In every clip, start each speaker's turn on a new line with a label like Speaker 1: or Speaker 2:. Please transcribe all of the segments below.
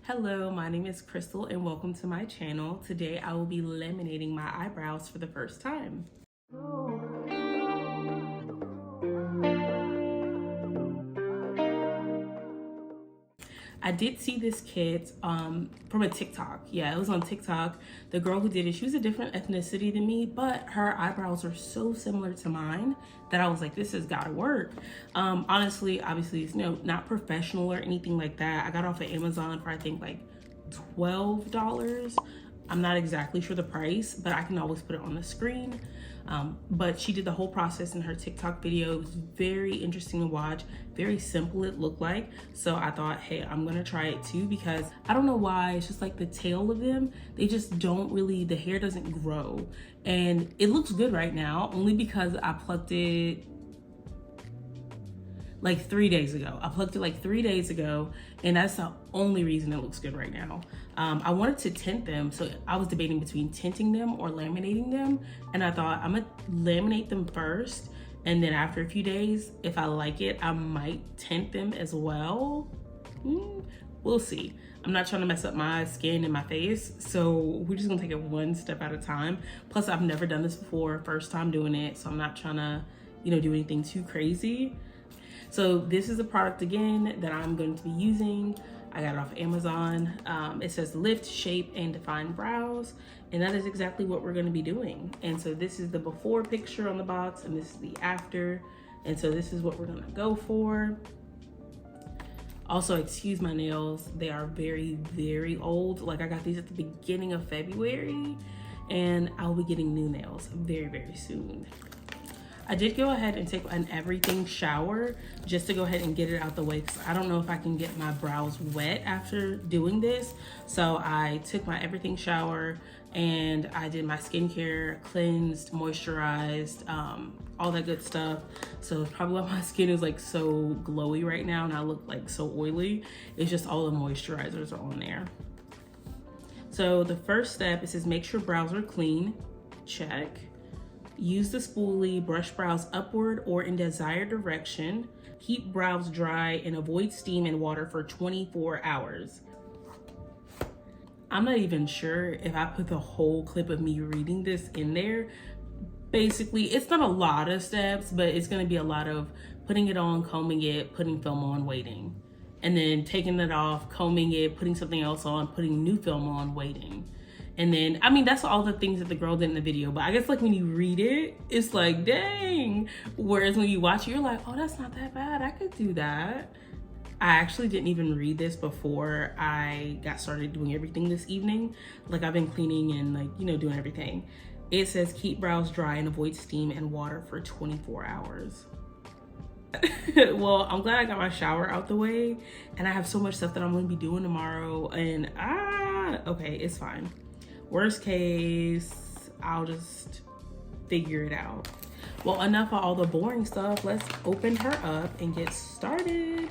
Speaker 1: Hello, my name is Crystal and welcome to my channel. Today I will be laminating my eyebrows for the first time. I did see this kit from a TikTok. Yeah, it was on TikTok. The girl who did it, she was a different ethnicity than me, but her eyebrows are so similar to mine that I was like, this has gotta work. Honestly, obviously, it's not professional or anything like that. I got off of Amazon for I think like $12. I'm not exactly sure the price, but I can always put it on the screen. But she did the whole process in her TikTok video. It was very interesting to watch, very simple it looked like. So I thought, hey, I'm gonna try it too, because I don't know why, it's just like the tail of them, they just don't really, the hair doesn't grow. And it looks good right now, only because I plucked it like 3 days ago. I plucked it like 3 days ago, and that's the only reason it looks good right now. I wanted to tint them, so I was debating between tinting them or laminating them, and I thought I'm gonna laminate them first, and then after a few days, if I like it, I might tint them as well. We'll see. I'm not trying to mess up my skin and my face, so we're just gonna take it one step at a time. Plus, I've never done this before, first time doing it, so I'm not trying to, do anything too crazy. So this is a product again that I'm going to be using. I got it off Amazon. It says lift, shape, and define brows. And that is exactly what we're gonna be doing. And so this is the before picture on the box, and this is the after. And so this is what we're gonna go for. Also, excuse my nails. They are very, very old. Like, I got these at the beginning of February, and I'll be getting new nails very, very soon. I did go ahead and take an everything shower just to go ahead and get it out the way, because I don't know if I can get my brows wet after doing this. So I took my everything shower and I did my skincare, cleansed, moisturized, all that good stuff. So it's probably why my skin is like so glowy right now and I look like so oily. It's just all the moisturizers are on there. So the first step, it says make sure brows are clean. Check. Use the spoolie, brush brows upward or in desired direction. Keep brows dry and avoid steam and water for 24 hours. I'm not even sure if I put the whole clip of me reading this in there. Basically, it's not a lot of steps, but it's gonna be a lot of putting it on, combing it, putting film on, waiting. And then taking it off, combing it, putting something else on, putting new film on, waiting. And then, I mean, that's all the things that the girl did in the video. But I guess like when you read it, it's like, dang. Whereas when you watch it, you're like, oh, that's not that bad. I could do that. I actually didn't even read this before I got started doing everything this evening. Like, I've been cleaning and like, doing everything. It says keep brows dry and avoid steam and water for 24 hours. Well, I'm glad I got my shower out the way. And I have so much stuff that I'm going to be doing tomorrow. And okay, it's fine. Worst case, I'll just figure it out. Well, enough of all the boring stuff. Let's open her up and get started.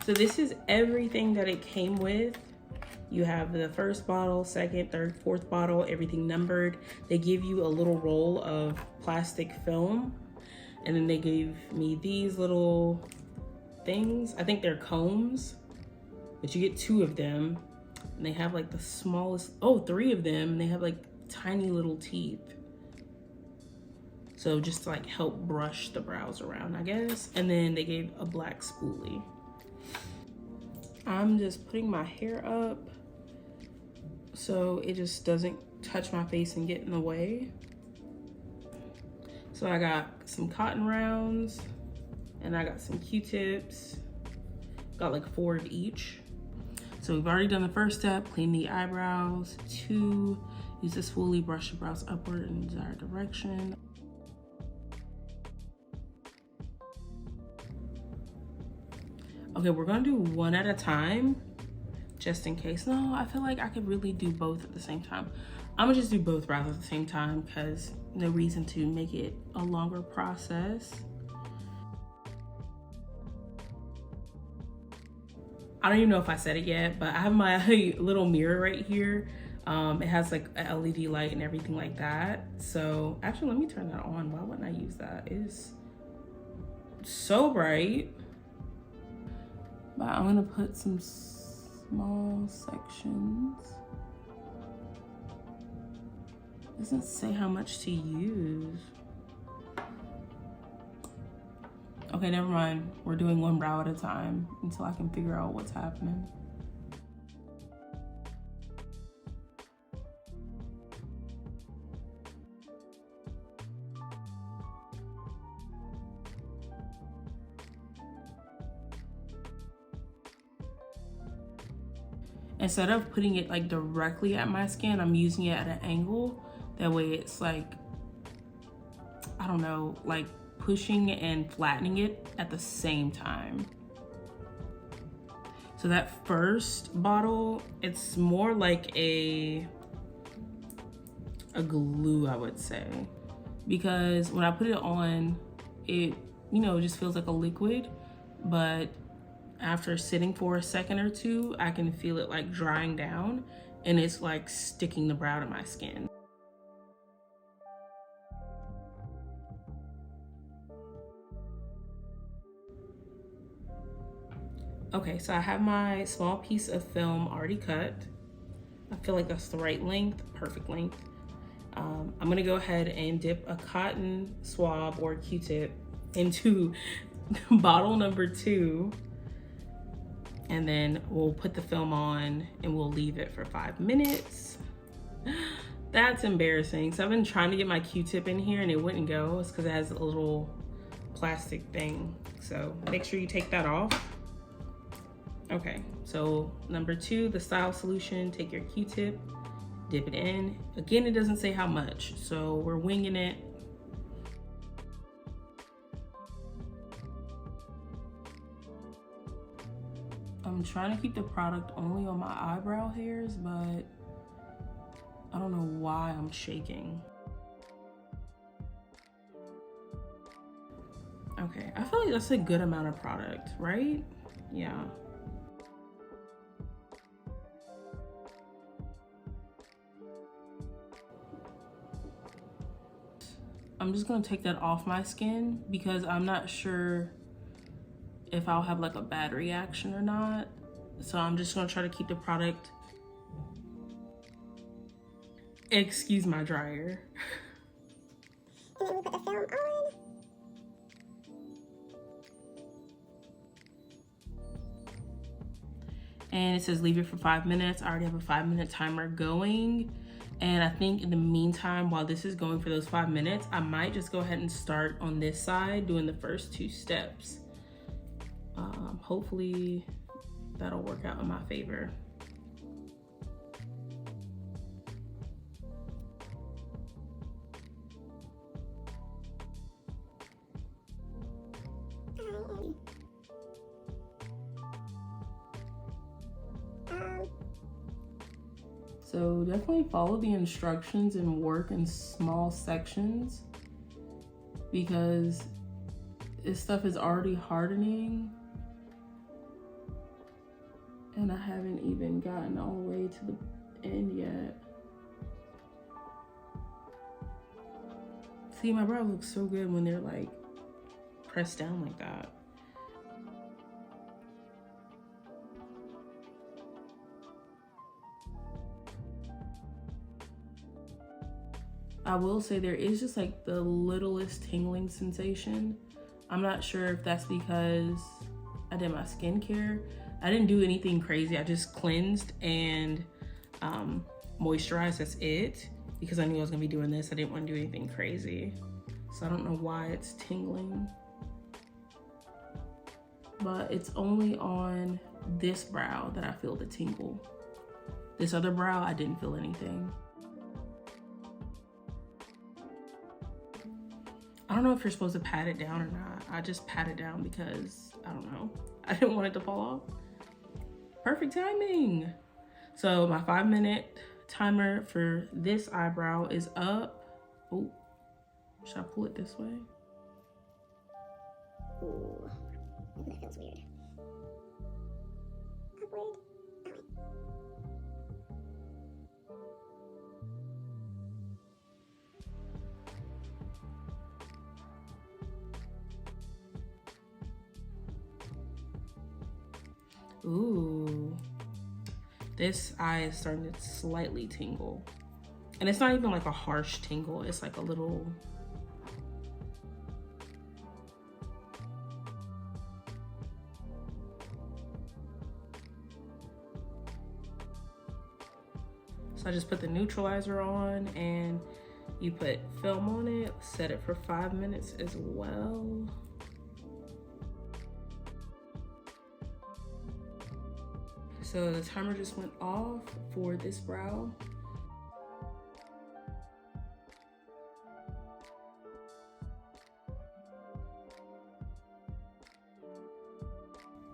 Speaker 1: So this is everything that it came with. You have the first bottle, second, third, fourth bottle, everything numbered. They give you a little roll of plastic film. And then they gave me these little things. I think they're combs, but you get 2 of them. And they have like the smallest, 3 of them. And they have like tiny little teeth. So just to like help brush the brows around, I guess. And then they gave a black spoolie. I'm just putting my hair up so it just doesn't touch my face and get in the way. So I got some cotton rounds and I got some Q-tips. Got like 4 of each. So we've already done the first step, clean the eyebrows. 2, use the spoolie, brush the brows upward in the desired direction. Okay, we're gonna do one at a time, just in case. No, I feel like I could really do both at the same time. I'm gonna just do both brows at the same time because no reason to make it a longer process. I don't even know if I said it yet, but I have my little mirror right here. It has like an LED light and everything like that. So actually, let me turn that on. Why wouldn't I use that? It's so bright. But I'm gonna put some Small sections. Doesn't say how much to use. Okay, never mind. We're doing one brow at a time until I can figure out what's happening. Instead of putting it like directly at my skin, I'm using it at an angle. That way it's like, I don't know, like pushing and flattening it at the same time. So that first bottle, it's more like a glue, I would say. Because when I put it on, it, you know, just feels like a liquid, but after sitting for a second or two, I can feel it like drying down and it's like sticking the brow to my skin. Okay, so I have my small piece of film already cut. I feel like that's the right length, perfect length. I'm gonna go ahead and dip a cotton swab or Q-tip into bottle number 2. And then we'll put the film on and we'll leave it for 5 minutes. That's embarrassing. So I've been trying to get my Q-tip in here and it wouldn't go. It's because it has a little plastic thing. So make sure you take that off. Okay, so number 2, the style solution, take your Q-tip, dip it in. Again, it doesn't say how much, so we're winging it. I'm trying to keep the product only on my eyebrow hairs, but I don't know why I'm shaking. Okay, I feel like that's a good amount of product, right? Yeah. I'm just gonna take that off my skin because I'm not sure if I'll have like a bad reaction or not. So I'm just gonna try to keep the product. Excuse my dryer.
Speaker 2: And then we put the film on.
Speaker 1: And it says leave it for 5 minutes. I already have a 5-minute timer going. And I think in the meantime, while this is going for those 5 minutes, I might just go ahead and start on this side doing the first 2 steps. Hopefully that'll work out in my favor. So definitely follow the instructions and work in small sections because this stuff is already hardening and I haven't even gotten all the way to the end yet. See, my brow looks so good when they're like pressed down like that. I will say there is just like the littlest tingling sensation. I'm not sure if that's because I did my skincare. I didn't do anything crazy. I just cleansed and moisturized, that's it. Because I knew I was gonna be doing this. I didn't want to do anything crazy. So I don't know why it's tingling. But it's only on this brow that I feel the tingle. This other brow, I didn't feel anything. I don't know if you're supposed to pat it down or not. I just pat it down because, I don't know. I didn't want it to fall off. Perfect timing. So my 5-minute timer for this eyebrow is up. Oh, should I pull it this way?
Speaker 2: Ooh, that feels weird. Upward.
Speaker 1: Ooh, This eye is starting to slightly tingle. And it's not even like a harsh tingle, it's like a little. So I just put the neutralizer on, and you put film on it, set it for 5 minutes as well. So the timer just went off for this brow.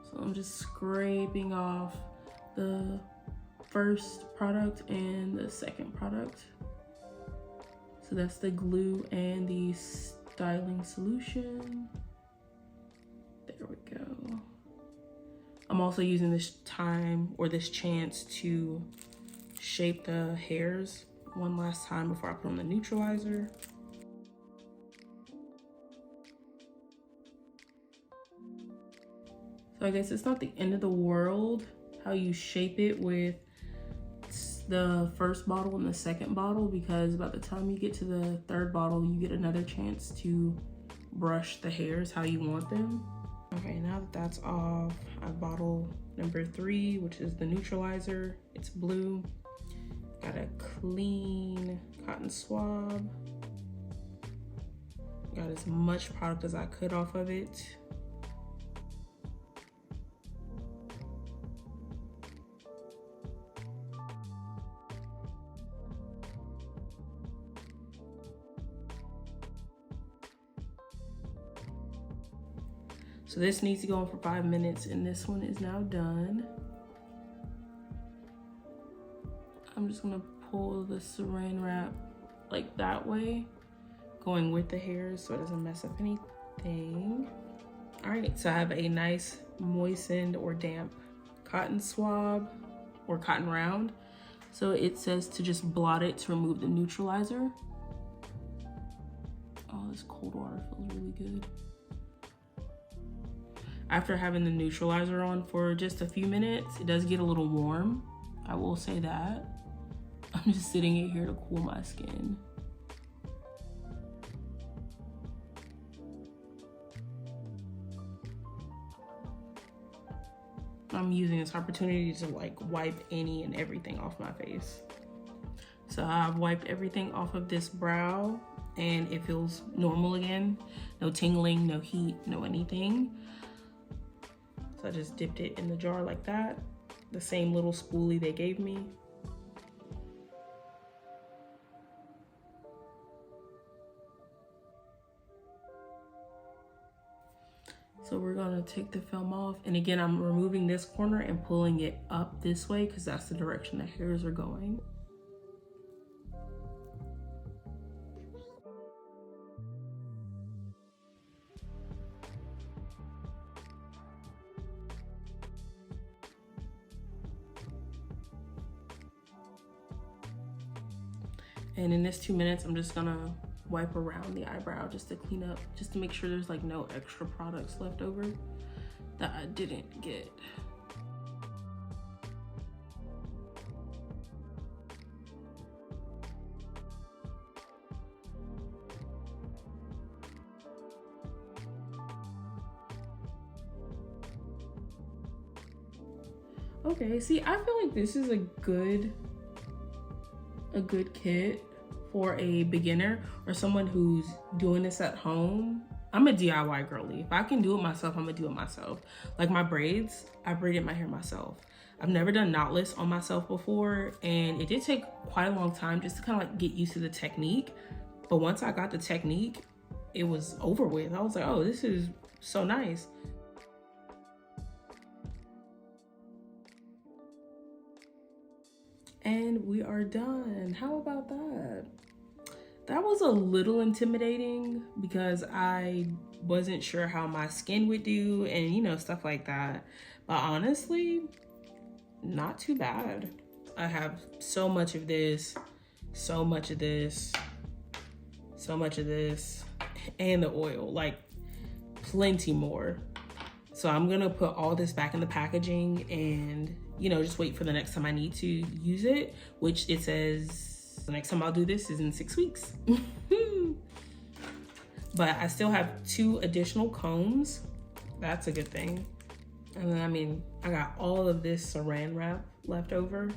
Speaker 1: So I'm just scraping off the first product and the second product. So that's the glue and the styling solution. There we go. I'm also using this time or this chance to shape the hairs one last time before I put on the neutralizer. So I guess it's not the end of the world how you shape it with the first bottle and the second bottle, because by the time you get to the third bottle, you get another chance to brush the hairs how you want them. Okay, now that that's off, I have bottle number 3, which is the neutralizer. It's blue. Got a clean cotton swab. Got as much product as I could off of it. So this needs to go on for 5 minutes, and this one is now done. I'm just gonna pull the saran wrap like that way, going with the hairs so it doesn't mess up anything. All right, so I have a nice moistened or damp cotton swab or cotton round. So it says to just blot it to remove the neutralizer. Oh, this cold water feels really good. After having the neutralizer on for just a few minutes, it does get a little warm. I will say that. I'm just sitting it here to cool my skin. I'm using this opportunity to like wipe any and everything off my face. So I've wiped everything off of this brow and it feels normal again. No tingling, no heat, no anything. So I just dipped it in the jar like that. The same little spoolie they gave me. So we're gonna take the film off. And again, I'm removing this corner and pulling it up this way because that's the direction the hairs are going. And in this 2 minutes, I'm just gonna wipe around the eyebrow just to clean up, just to make sure there's like no extra products left over that I didn't get. Okay, see, I feel like this is a good kit for a beginner or someone who's doing this at home. I'm a DIY girly. If I can do it myself, I'm gonna do it myself. Like my braids, I braided my hair myself. I've never done knotless on myself before, and it did take quite a long time just to kind of like get used to the technique. But once I got the technique, it was over with. I was like, oh, this is so nice. And we are done. How about that? That was a little intimidating because I wasn't sure how my skin would do and, you know, stuff like that. But honestly, not too bad. I have so much of this, so much of this, so much of this, and the oil, like plenty more. So I'm gonna put all this back in the packaging and, you know, just wait for the next time I need to use it, which it says the next time I'll do this is in 6 weeks. But I still have 2 additional combs. That's a good thing. And then, I mean, I got all of this saran wrap left over.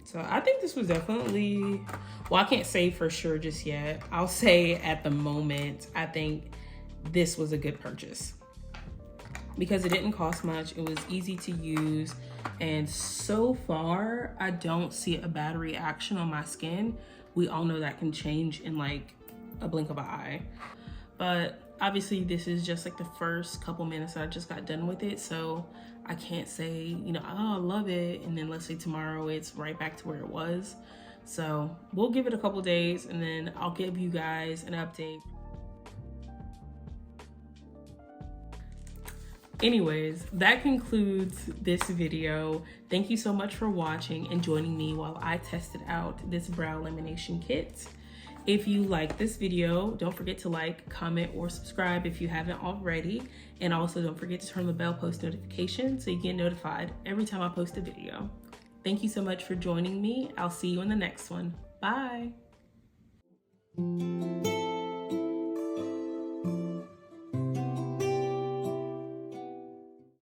Speaker 1: So I think this was definitely, well, I can't say for sure just yet. I'll say at the moment, I think this was a good purchase because it didn't cost much. It was easy to use. And so far, I don't see a bad reaction on my skin. We all know that can change in like a blink of an eye. But obviously this is just like the first couple minutes that I just got done with it. So I can't say, you know, oh, I love it. And then let's say tomorrow it's right back to where it was. So we'll give it a couple days and then I'll give you guys an update. Anyways, that concludes this video. Thank you so much for watching and joining me while I tested out this brow lamination kit. If you like this video, don't forget to like, comment, or subscribe if you haven't already. And also don't forget to turn the bell post notification so you get notified every time I post a video. Thank you so much for joining me. I'll see you in the next one. Bye.